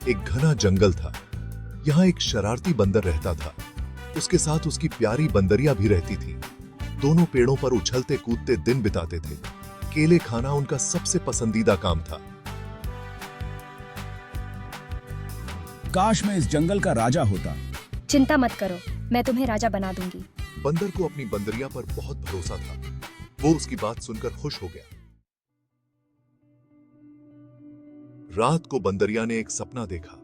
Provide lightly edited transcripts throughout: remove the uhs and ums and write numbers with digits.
एक घना जंगल था। यहाँ एक शरारती बंदर रहता था। उसके साथ उसकी प्यारी बंदरिया भी रहती थी। दोनों पेड़ों पर उछलते कूदते दिन बिताते थे। केले खाना उनका सबसे पसंदीदा काम था। काश मैं इस जंगल का राजा होता। चिंता मत करो, मैं तुम्हें राजा बना दूंगी। बंदर को अपनी बंदरिया पर बहुत भरोसा था। वो उसकी बात सुनकर खुश हो गया। रात को बंदरिया ने एक सपना देखा।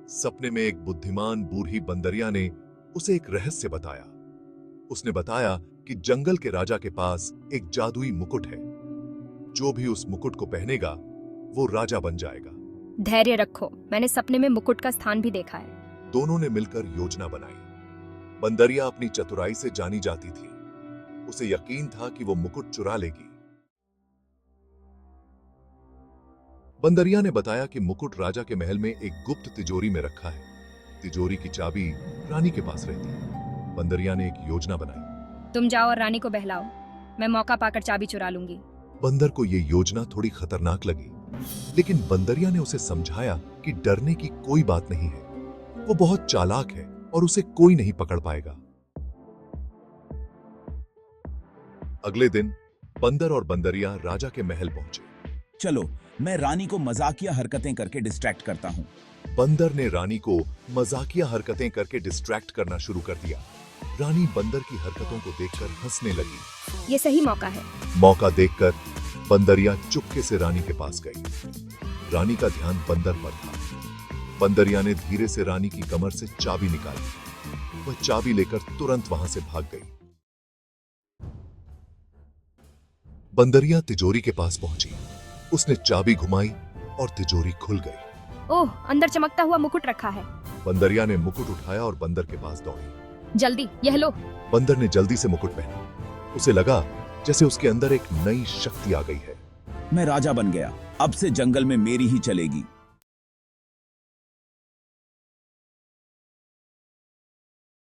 सपने में एक बुद्धिमान बूढ़ी बंदरिया ने उसे एक रहस्य बताया। उसने बताया कि जंगल के राजा के पास एक जादुई मुकुट है। जो भी उस मुकुट को पहनेगा वो राजा बन जाएगा। धैर्य रखो, मैंने सपने में मुकुट का स्थान भी देखा है। दोनों ने मिलकर योजना बनाई। बंदरिया अपनी चतुराई से जानी जाती थी। उसे यकीन था कि वो मुकुट चुरा लेगी। बंदरिया ने बताया कि मुकुट राजा के महल में एक गुप्त तिजोरी में रखा है। तिजोरी की चाबी रानी के पास रहती है। बंदरिया ने एक योजना बनाई। तुम जाओ और रानी को बहलाओ, मैं मौका पाकर चाबी चुरा लूंगी। बंदर को यह योजना थोड़ी खतरनाक लगी, लेकिन बंदरिया ने उसे समझाया कि डरने की कोई बात नहीं है। वो बहुत चालाक है और उसे कोई नहीं पकड़ पाएगा। अगले दिन बंदर और बंदरिया राजा के महल पहुंचे। चलो, मैं रानी को मजाकिया हरकतें करके डिस्ट्रैक्ट करता हूँ। बंदर ने रानी को मजाकिया हरकतें करके डिस्ट्रैक्ट करना शुरू कर दिया। रानी बंदर की हरकतों को देखकर हंसने लगी। ये सही मौका है। मौका देखकर बंदरिया चुपके से रानी के पास गई। रानी का ध्यान बंदर पर था। बंदरिया ने धीरे से रानी की कमर से चाबी निकाली। वह चाबी लेकर तुरंत वहां से भाग गई। बंदरिया तिजोरी के पास पहुंची। उसने चाबी घुमाई और तिजोरी खुल गई। ओह, अंदर चमकता हुआ मुकुट रखा है। बंदरिया ने मुकुट उठाया और बंदर के पास दौड़ी। जल्दी यह लो। बंदर ने जल्दी से मुकुट पहना। उसे लगा जैसे उसके अंदर एक नई शक्ति आ गई है। मैं राजा बन गया। अब से जंगल में मेरी ही चलेगी।